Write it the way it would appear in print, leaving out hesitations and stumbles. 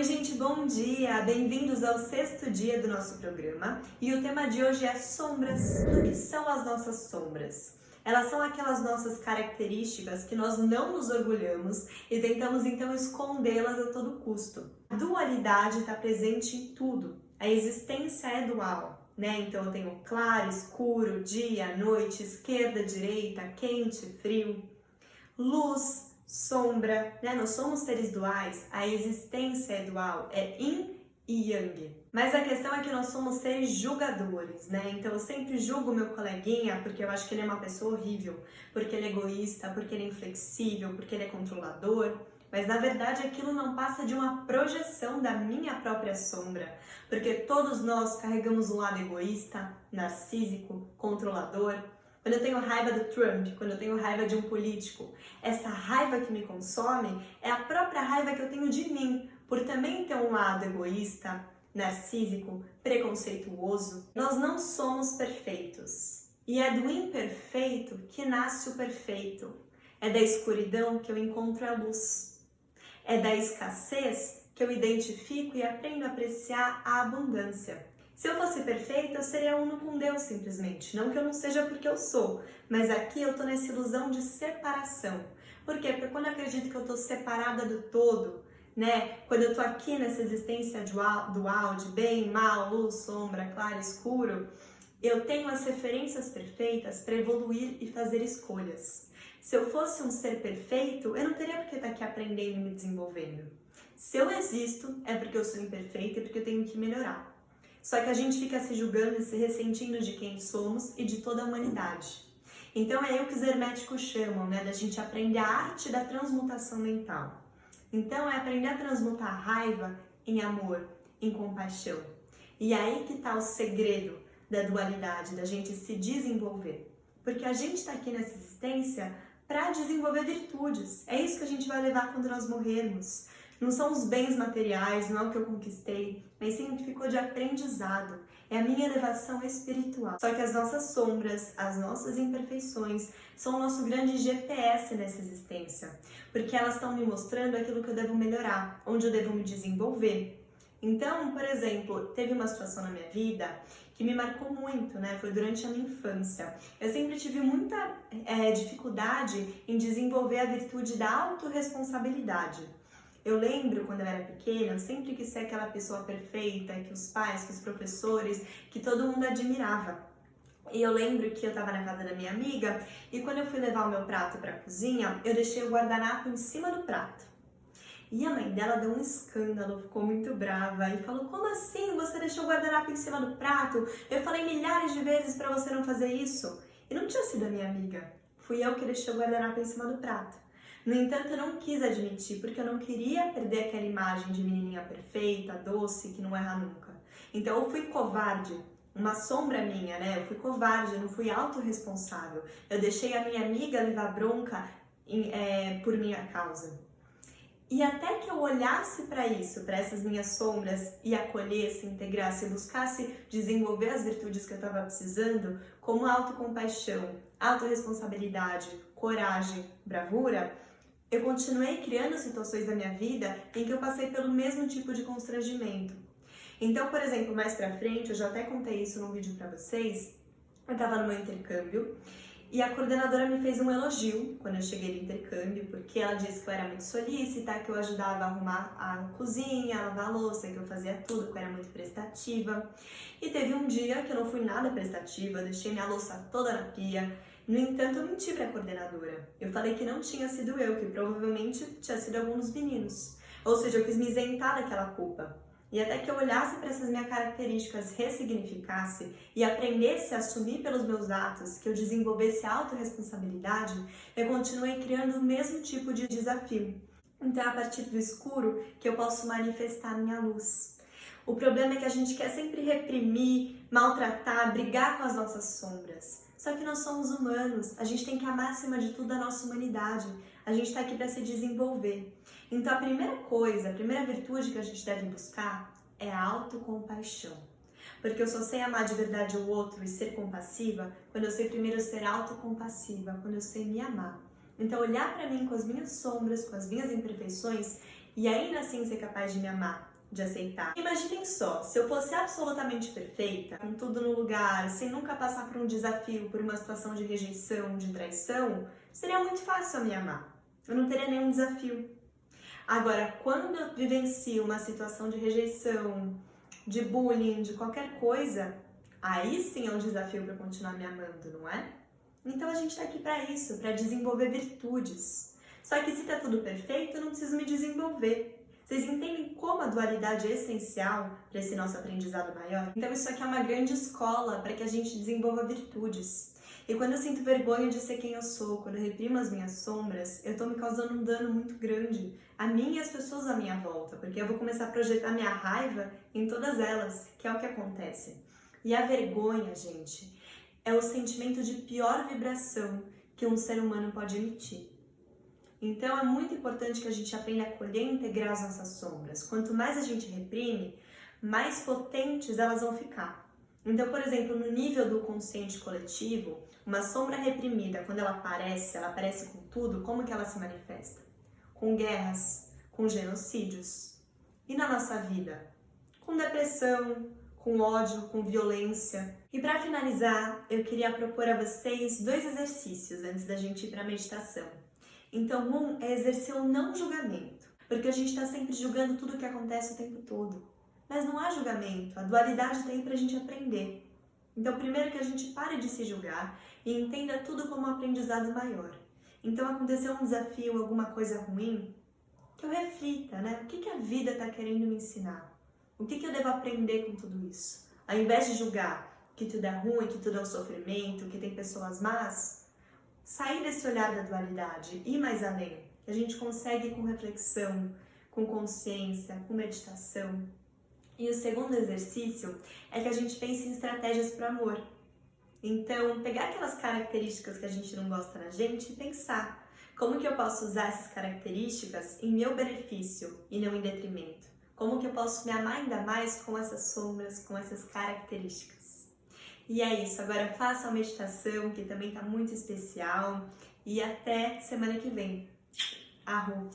Oi gente, bom dia! Bem-vindos ao 6º dia do nosso programa e o tema de hoje é sombras. O que são as nossas sombras? Elas são aquelas nossas características que nós não nos orgulhamos e tentamos então escondê-las a todo custo. A dualidade está presente em tudo. A existência é dual, né? Então eu tenho claro, escuro, dia, noite, esquerda, direita, quente, frio, luz, sombra, né? Nós somos seres duais, a existência é dual, é yin e yang. Mas a questão é que nós somos seres julgadores, né? Então eu sempre julgo meu coleguinha porque eu acho que ele é uma pessoa horrível, porque ele é egoísta, porque ele é inflexível, porque ele é controlador. Mas na verdade aquilo não passa de uma projeção da minha própria sombra, porque todos nós carregamos um lado egoísta, narcísico, controlador. Quando eu tenho raiva do Trump, quando eu tenho raiva de um político, essa raiva que me consome é a própria raiva que eu tenho de mim, por também ter um lado egoísta, narcísico, preconceituoso. Nós não somos perfeitos. E é do imperfeito que nasce o perfeito. É da escuridão que eu encontro a luz. É da escassez que eu identifico e aprendo a apreciar a abundância. Se eu fosse perfeita, eu seria uno com Deus, simplesmente. Não que eu não seja porque eu sou, mas aqui eu tô nessa ilusão de separação. Por quê? Porque quando eu acredito que eu tô separada do todo, né? Quando eu tô aqui nessa existência dual, de bem, mal, luz, sombra, claro, escuro, eu tenho as referências perfeitas para evoluir e fazer escolhas. Se eu fosse um ser perfeito, eu não teria por que estar aqui aprendendo e me desenvolvendo. Se eu existo, é porque eu sou imperfeita e porque eu tenho que melhorar. Só que a gente fica se julgando e se ressentindo de quem somos e de toda a humanidade. Então é aí o que os herméticos chamam, né, da gente aprender a arte da transmutação mental. Então é aprender a transmutar a raiva em amor, em compaixão. E aí que está o segredo da dualidade, da gente se desenvolver. Porque a gente está aqui nessa existência para desenvolver virtudes. É isso que a gente vai levar quando nós morrermos. Não são os bens materiais, não é o que eu conquistei, mas sim o que ficou de aprendizado. É a minha elevação espiritual. Só que as nossas sombras, as nossas imperfeições, são o nosso grande GPS nessa existência. Porque elas estão me mostrando aquilo que eu devo melhorar, onde eu devo me desenvolver. Então, por exemplo, teve uma situação na minha vida que me marcou muito, né? Foi durante a minha infância. Eu sempre tive muita dificuldade em desenvolver a virtude da autorresponsabilidade. Eu lembro, quando eu era pequena, eu sempre quis ser aquela pessoa perfeita, que os pais, que os professores, que todo mundo admirava. E eu lembro que eu estava na casa da minha amiga e quando eu fui levar o meu prato para a cozinha, eu deixei o guardanapo em cima do prato. E a mãe dela deu um escândalo, ficou muito brava e falou: como assim você deixou o guardanapo em cima do prato? Eu falei milhares de vezes para você não fazer isso. E não tinha sido a minha amiga, fui eu que deixei o guardanapo em cima do prato. No entanto, eu não quis admitir, porque eu não queria perder aquela imagem de menininha perfeita, doce, que não erra nunca. Então eu fui covarde, uma sombra minha, né? Eu fui covarde, eu não fui autorresponsável. Eu deixei a minha amiga levar bronca por minha causa. E até que eu olhasse para isso, para essas minhas sombras, e acolhesse, integrasse, buscasse desenvolver as virtudes que eu estava precisando, como autocompaixão, autorresponsabilidade, coragem, bravura, eu continuei criando situações da minha vida em que eu passei pelo mesmo tipo de constrangimento. Então, por exemplo, mais pra frente, eu já até contei isso num vídeo pra vocês, eu tava no meu intercâmbio e a coordenadora me fez um elogio quando eu cheguei no intercâmbio, porque ela disse que eu era muito solícita, que eu ajudava a arrumar a cozinha, a lavar a louça, que eu fazia tudo, que eu era muito prestativa. E teve um dia que eu não fui nada prestativa, eu deixei minha louça toda na pia. No entanto, eu menti para a coordenadora. Eu falei que não tinha sido eu, que provavelmente tinha sido algum dos meninos. Ou seja, eu quis me isentar daquela culpa. E até que eu olhasse para essas minhas características, ressignificasse e aprendesse a assumir pelos meus atos, que eu desenvolvesse a autorresponsabilidade, eu continuei criando o mesmo tipo de desafio. Então é a partir do escuro que eu posso manifestar a minha luz. O problema é que a gente quer sempre reprimir, maltratar, brigar com as nossas sombras. Só que nós somos humanos, a gente tem que amar acima de tudo a nossa humanidade. A gente está aqui para se desenvolver. Então a primeira coisa, a primeira virtude que a gente deve buscar é a autocompaixão. Porque eu só sei amar de verdade o outro e ser compassiva quando eu sei primeiro ser autocompassiva, quando eu sei me amar. Então olhar para mim com as minhas sombras, com as minhas imperfeições e ainda assim ser capaz de me amar de aceitar. Imaginem só, se eu fosse absolutamente perfeita, com tudo no lugar, sem nunca passar por um desafio, por uma situação de rejeição, de traição, seria muito fácil eu me amar. Eu não teria nenhum desafio. Agora, quando eu vivencio uma situação de rejeição, de bullying, de qualquer coisa, aí sim é um desafio para continuar me amando, não é? Então a gente está aqui para isso, para desenvolver virtudes. Só que se tá tudo perfeito, eu não preciso me desenvolver. Vocês entendem como a dualidade é essencial para esse nosso aprendizado maior? Então isso aqui é uma grande escola para que a gente desenvolva virtudes. E quando eu sinto vergonha de ser quem eu sou, quando eu reprimo as minhas sombras, eu estou me causando um dano muito grande a mim e às pessoas à minha volta, porque eu vou começar a projetar minha raiva em todas elas, que é o que acontece. E a vergonha, gente, é o sentimento de pior vibração que um ser humano pode emitir. Então é muito importante que a gente aprenda a acolher e integrar as nossas sombras. Quanto mais a gente reprime, mais potentes elas vão ficar. Então, por exemplo, no nível do consciente coletivo, uma sombra reprimida, quando ela aparece com tudo, como que ela se manifesta? Com guerras, com genocídios. E na nossa vida? Com depressão, com ódio, com violência. E para finalizar, eu queria propor a vocês 2 exercícios antes da gente ir para a meditação. Então, um é exercer o não julgamento, porque a gente está sempre julgando tudo o que acontece o tempo todo. Mas não há julgamento, a dualidade está aí para a gente aprender. Então, primeiro que a gente pare de se julgar e entenda tudo como um aprendizado maior. Então, aconteceu um desafio, alguma coisa ruim, que eu reflita, né? O que a vida está querendo me ensinar? O que eu devo aprender com tudo isso? Ao invés de julgar que tudo é ruim, que tudo é um sofrimento, que tem pessoas más, sair desse olhar da dualidade, ir mais além. A gente consegue com reflexão, com consciência, com meditação. E o segundo exercício é que a gente pense em estratégias para o amor. Então, pegar aquelas características que a gente não gosta na gente e pensar como que eu posso usar essas características em meu benefício e não em detrimento. Como que eu posso me amar ainda mais com essas sombras, com essas características. E é isso, agora faça a meditação, que também está muito especial. E até semana que vem. Arro!